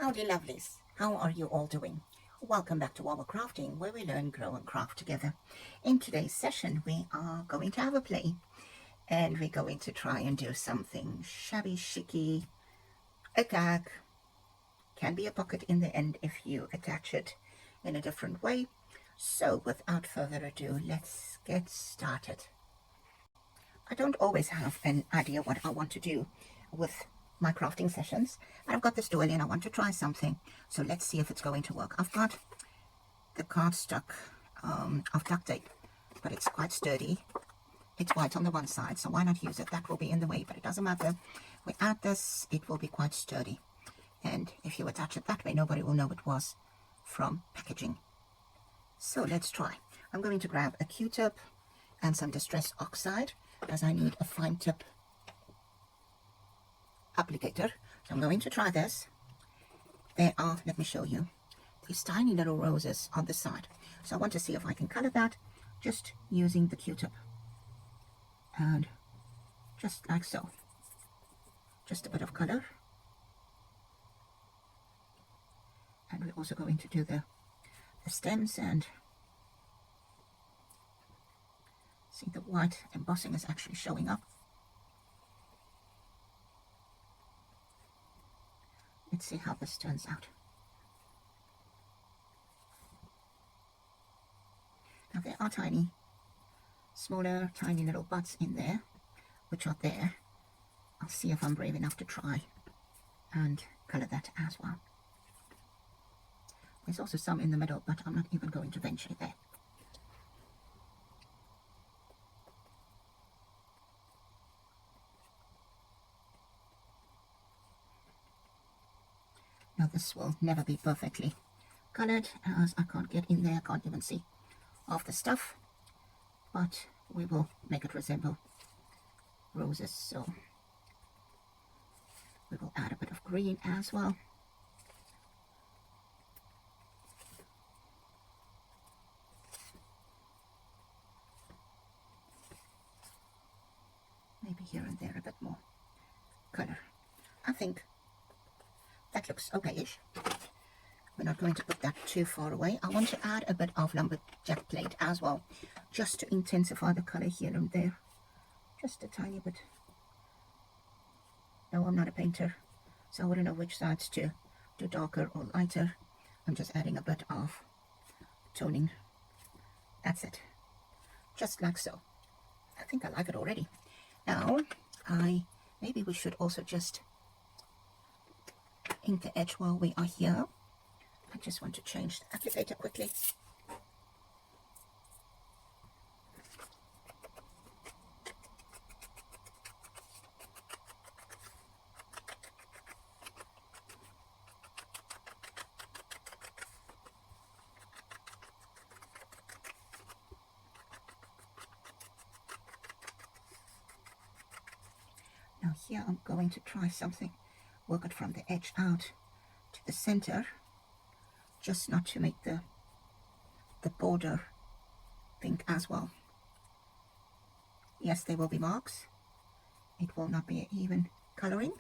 Howdy lovelies, how are you all doing? Welcome back to our crafting, where we learn, grow and craft together. In today's session we are going to have a play and we're going to try and do something shabby chicy, a tag, can be a pocket in the end if you attach it in a different way. So without further ado, let's get started. I don't always have an idea what I want to do with my crafting sessions, but I've got this doily and I want to try something, so let's see if it's going to work. I've got the cardstock of duct tape, but it's quite sturdy. It's white on the one side, so why not use it? That will be in the way, but it doesn't matter. We add this, it will be quite sturdy, and if you attach it that way, nobody will know it was from packaging. So let's try. I'm going to grab a Q-tip and some distress oxide, as I need a fine tip applicator. So I'm going to try this. There are, let me show you, these tiny little roses on the side. So I want to see if I can color that just using the Q-tip. And just like so. Just a bit of color. And we're also going to do the stems, and see the white embossing is actually showing up. Let's see how this turns out. Now there are tiny, smaller, tiny little buds in there, which are there. I'll see if I'm brave enough to try and color that as well. There's also some in the middle, but I'm not even going to venture there. Now this will never be perfectly colored, as I can't get in there, I can't even see half the stuff, but we will make it resemble roses. So we will add a bit of green as well. Maybe here and there a bit more color. I think that looks okay-ish. We're not going to put that too far away. I want to add a bit of Lumberjack Plaid as well, just to intensify the color here and there. Just a tiny bit. No, I'm not a painter, so I wouldn't know which sides to do darker or lighter. I'm just adding a bit of toning. That's it. Just like so. I think I like it already. Now, maybe we should also just ink the edge while we are here. I just want to change the applicator quickly. Now here I'm going to try something. Work it from the edge out to the center, just not to make the border pink as well. Yes, there will be marks. It will not be an even coloring.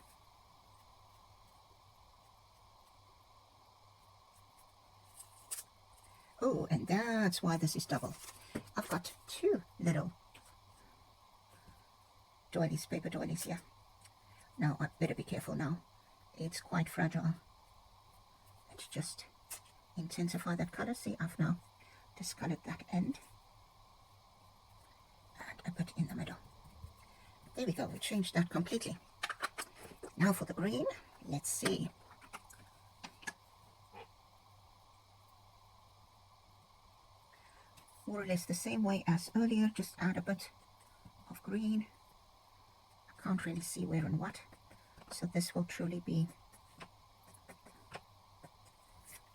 Oh, and that's why this is double. I've got two little doilies, paper doilies here. Now I better be careful now. It's quite fragile. Let's just intensify that color. See, I've now discolored that end. And a bit in the middle. There we go, we changed that completely. Now for the green, let's see. More or less the same way as earlier, just add a bit of green. I can't really see where and what. So this will truly be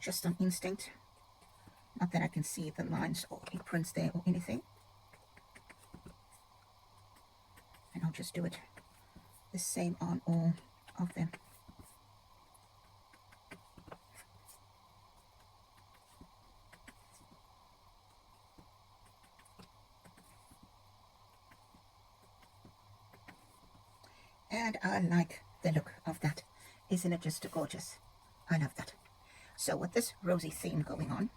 just on instinct. Not that I can see the lines or imprints there or anything. And I'll just do it the same on all of them. And I like the look of that. Isn't it just gorgeous? I love that. So with this rosy theme going on,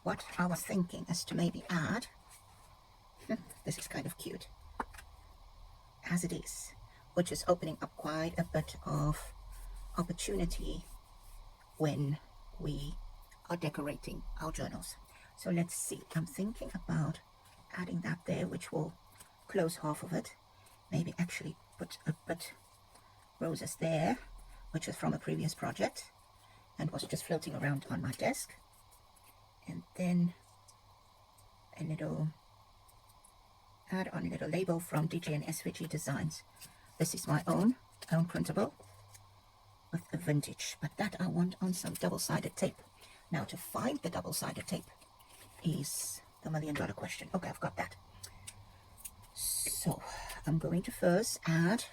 what I was thinking is to maybe add, this is kind of cute, as it is, which is opening up quite a bit of opportunity when we are decorating our journals. So let's see, I'm thinking about adding that there, which will close half of it. Maybe actually put a bit roses there, which is from a previous project and was just floating around on my desk. And then a little, add on a little label from DJ and SVG Designs. This is my own printable with a vintage, but that I want on some double-sided tape. Now to find the double-sided tape is the million-dollar question. Okay, I've got that. So I'm going to first add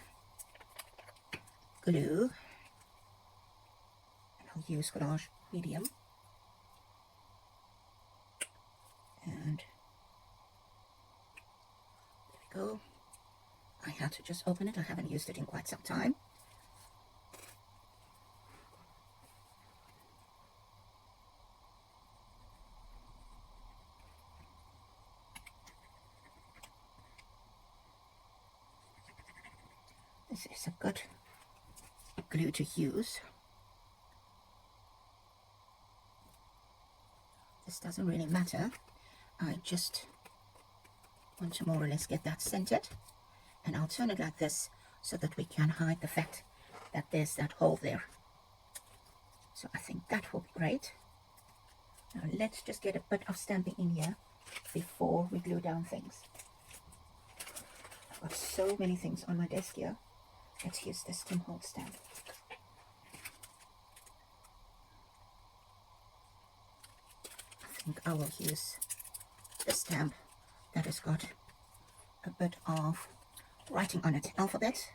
glue, and I'll use collage medium, and there we go. I had to just open it, I haven't used it in quite some time. This is a good glue to use. This doesn't really matter. I just want to more or less get that centered, and I'll turn it like this so that we can hide the fact that there's that hole there. So I think that will be great. Now let's just get a bit of stamping in here before we glue down things. I've got so many things on my desk here. Let's use this Tim Holtz stamp. I think I will use the stamp that has got a bit of writing on it, alphabet,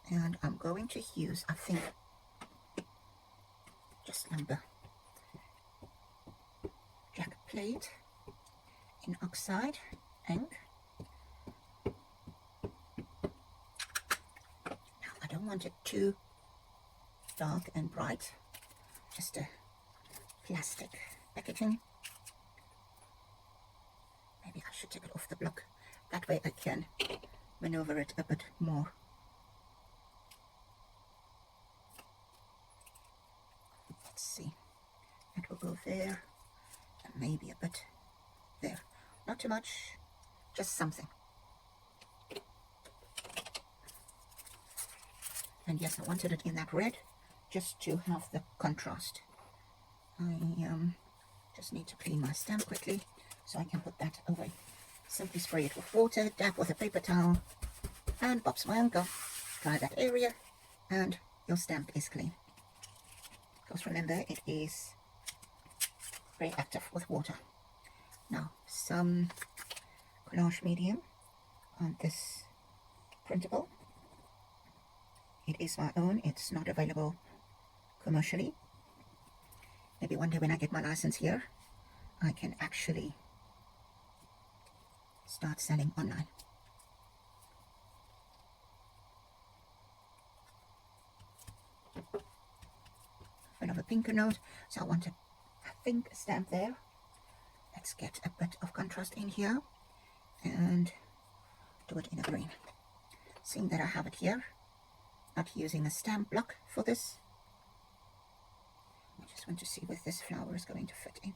and I'm going to use, I think, just Lumberjack Plaid in Oxide Ink. Now I don't want it too dark and bright, just a plastic packaging. Maybe I should take it off the block, that way I can maneuver it a bit more. Let's see, it will go there and maybe a bit there, not too much, just something. And yes, I wanted it in that red just to have the contrast. I just need to clean my stamp quickly so I can put that away. Simply spray it with water, dab with a paper towel, and pops my uncle. Dry that area, and your stamp is clean. Because remember, it is very active with water. Now, some collage medium on this printable. It is my own, it's not available commercially. Maybe one day when I get my license here, I can actually start selling online. Another pinker note, so I want a pink stamp there. Let's get a bit of contrast in here and do it in a green. Seeing that I have it here, not using a stamp block for this. I just want to see where this flower is going to fit in.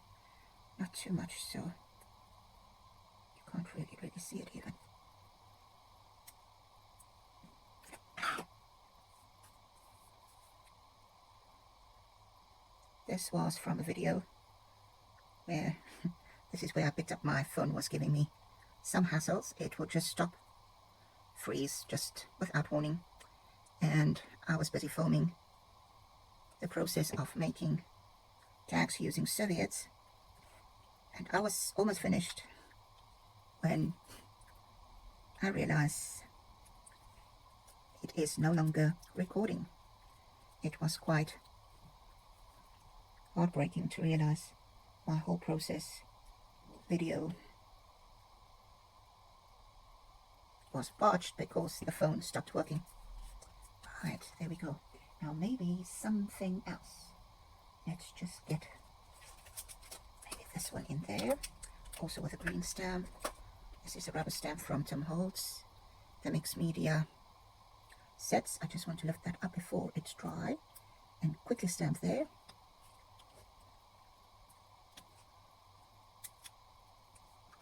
Not too much, so you can't really see it even. This was from a video where this is where I picked up my phone was giving me some hassles. It would just stop, freeze, just without warning. And I was busy filming the process of making tags using serviettes, and I was almost finished when I realized it is no longer recording. It was quite heartbreaking to realize my whole process video was botched because the phone stopped working. Right, there we go. Now maybe something else. Let's just get maybe this one in there, also with a green stamp. This is a rubber stamp from Tom Holtz, the mixed media sets. I just want to lift that up before it's dry and quickly stamp there.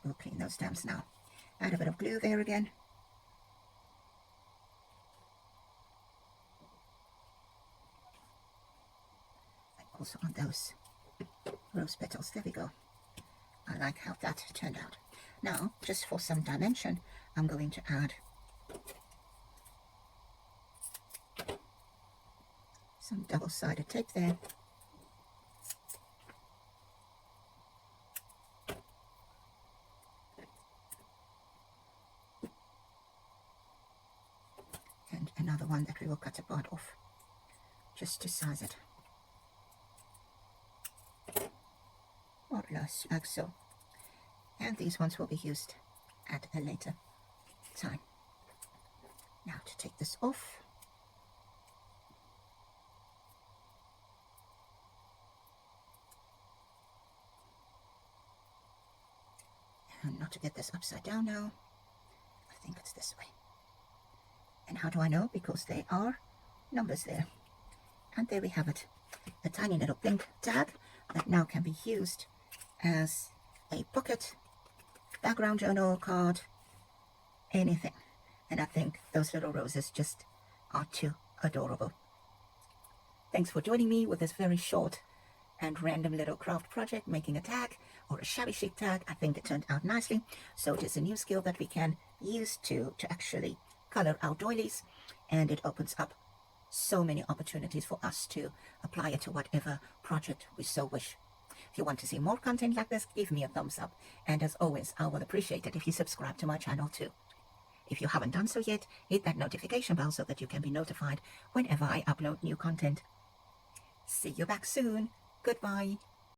We'll clean those stamps now. Add a bit of glue there again. And also on those rose petals. There we go. I like how that turned out. Now, just for some dimension, I'm going to add some double-sided tape there. And another one that we will cut a part off, just to size it. Like so. And these ones will be used at a later time. Now to take this off. And not to get this upside down now. I think it's this way. And how do I know? Because there are numbers there. And there we have it. A tiny little pink tag that now can be used as a pocket, background journal card, anything. And I think those little roses just are too adorable. Thanks for joining me with this very short and random little craft project, making a tag or a shabby chic tag. I think it turned out nicely. So it is a new skill that we can use to actually color our doilies, and it opens up so many opportunities for us to apply it to whatever project we so wish. If you want to see more content like this, give me a thumbs up. And as always, I will appreciate it if you subscribe to my channel too. If you haven't done so yet, hit that notification bell so that you can be notified whenever I upload new content. See you back soon. Goodbye.